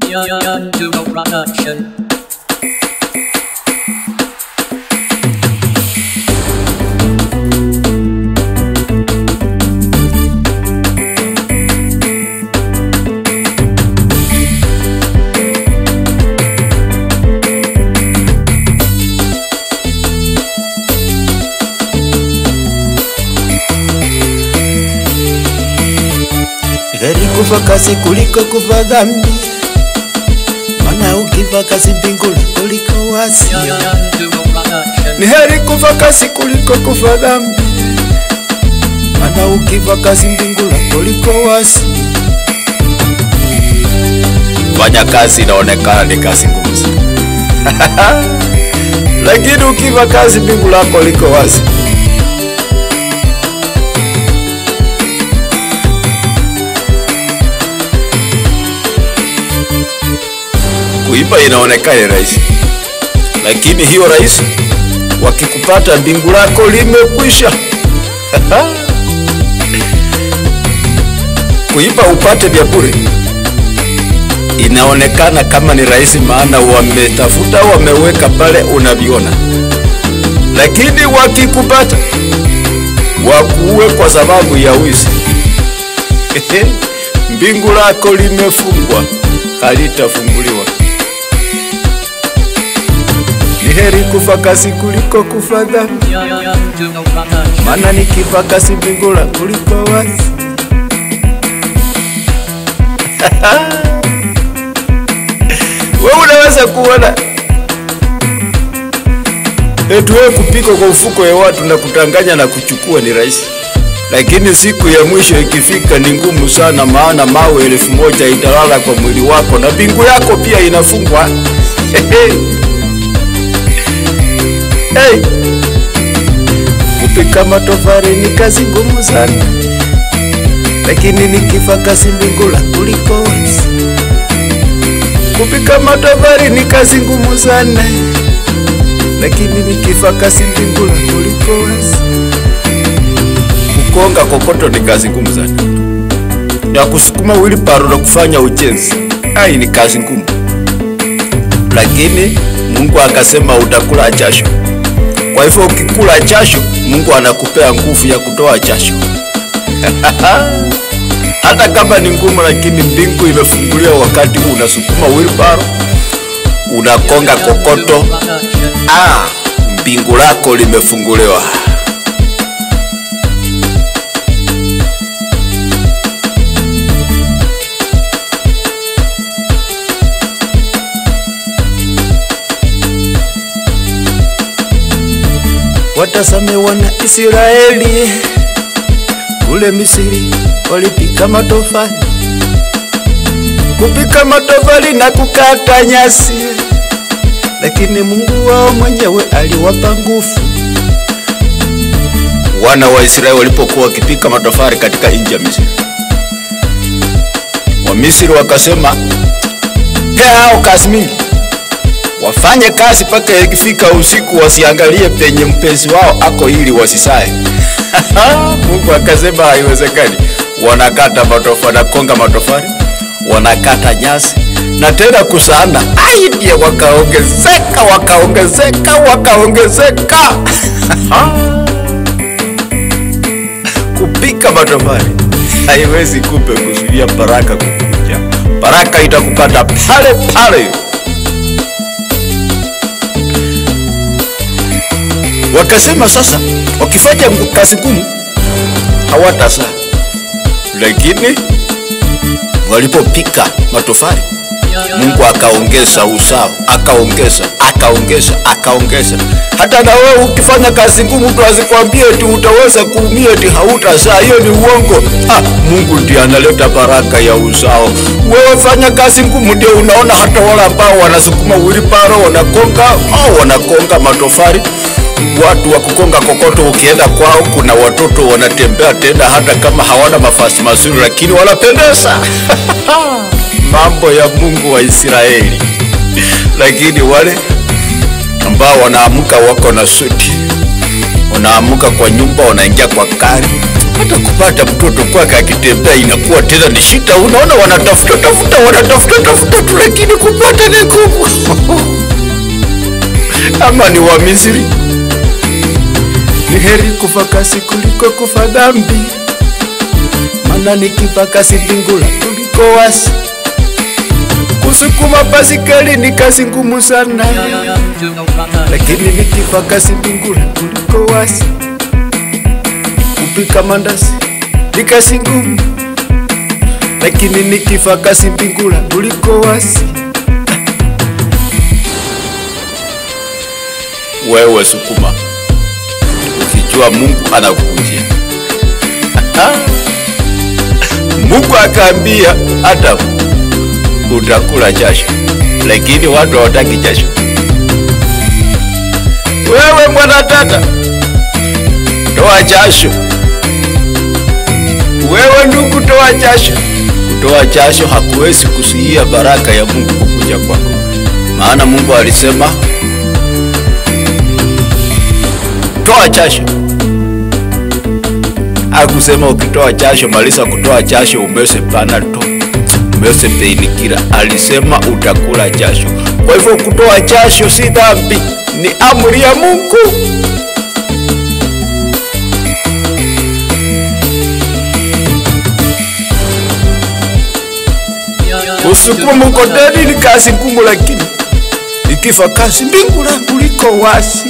Production. Heri kufa kasi kuliko kufa dhambi, mana ukifa kasi mbinguni kuliko wasi. Ni heri kufa kasi kuliko kufa dhambi, mana ukifa kasi mbinguni kuliko wasi. Fanya kazi inaonekana ni kazi ngumu sana. Lakini ukifa kasi mbinguni kuliko wasi. Kuiba inaonekana rahisi, lakini hiyo rahisi wakikupata mbingu lako limekwisha. Kuiba upate vya bure inaonekana kama ni rahisi, maana wametafuta wameweka pale unaviona, lakini wakikupata wakuue kwa sababu ya wizi. Mbingu lako limefungwa, halitafunguliwa. Ni heri kufa kasi kuliko kufa dhambi, mana nikifa kasi mbinguni kuliko wasi. Wewe unaweza kuona wewe kupika kwa ufuko ya watu na kutanganya na kuchukua ni rahisi, lakini siku ya mwisho ikifika ni ngumu sana, maana mawe 1000 italala kwa mwili wako na mbingu yako pia inafungwa. Hey, kupika matofali ni kazi ngumu sana, lakini nikifa kasi mbinguni kuliko wasi. Kupika matofali ni kazi ngumu sana, lakini nikifa kasi mbinguni kuliko wasi. Kukonga kokoto ni kazi ngumu sana, na kusukuma wheelbarrow na kufanya ujenzi ni kazi ngumu, lakini Mungu akasema utakula jasho. Kwa hivyo ukikula jasho, Mungu anakupea nguvu ya kutoa jasho. Hata kama ni ngumu, lakini mbingu imefunguliwa wakati unasukuma wheelbarrow, unakonga kokoto. Mbingu lako limefunguliwa. Watasame wana Israeli kule Misri walipika matofali, kupika matofali na kukata nyasi, lakini Mungu wao mwenyewe aliwapa nguvu. Wana wa Israeli walipokuwa wakipika matofali katika nchi ya Misri, wa Misri wakasema hao kazi mingi, wafanye kazi paka ikifika usiku wasiangalie penye mpenzi wao ako ili wasisae. Mungu akasema haiwezekani. Wanakata matofali, wanakonga matofali, wanakata nyasi na tena kusaana. Ndio wakaongezeka. Kupika matofali haiwezi kuzuia baraka kukuja. Baraka itakupata pale pale. Wakasema sasa wakifanya kazi ngumu hawatazaa, lakini walipopika matofali Mungu akaongeza uzao, akaongeza. Hata na wewe ukifanya kazi ngumu mtu asikwambie eti utaweza kuumia eti hautazaa, hiyo ni uongo. Mungu ndiye analeta baraka ya uzao. Wewe fanya kazi ngumu, ndio unaona hata wale ambao wanasukuma wheelbarrow wanakonga matofali. Watu wa kukonga kokoto ukienda kwao kuna watoto wanatembea tena hata kama hawana mavazi mazuri, lakini wanapendeza. Mambo ya Mungu wa Israeli. Lakini wale ambao wanaamka wako na suti, wanaamka kwa nyumba, wanaingia kwa gari, hata kupata mtoto kwake akitembea inakuwa tena ni shida. Unaona wanatafuta tu, lakini kupata ni kubwa. Ama ni wa Misri. Ni heri kufa kasi kuliko kufa dhambi, maana nikifa kasi mbingula kuliko wasi. Kusukuma basikeli ni kazi ngumu sana, lakini nikifa kasi mbingula kuliko wasi. Kupika mandazi ni kazi ngumu, lakini nikifa kasi mbingula kuliko wasi. Wewe sukuma, ukijua Mungu anakujia. Mungu akaambia Adamu, utakula jasho, lakini watu hawataki jasho. Wewe mwanadada, toa jasho. Wewe ndugu, toa jasho. Kutoa jasho hakuwezi kuzuia baraka ya Mungu kukuja kwako, maana Mungu alisema toa jasho. Hakusema ukitoa jasho maliza kutoa jasho umeze Panadol, umeze painkiller. Alisema utakula jasho. Kwa hivyo kutoa jasho si dhambi, ni amri ya Mungu. Kusukuma mkokoteni ni kazi ngumu, lakini ikifa kasi mbingula kuliko wasi.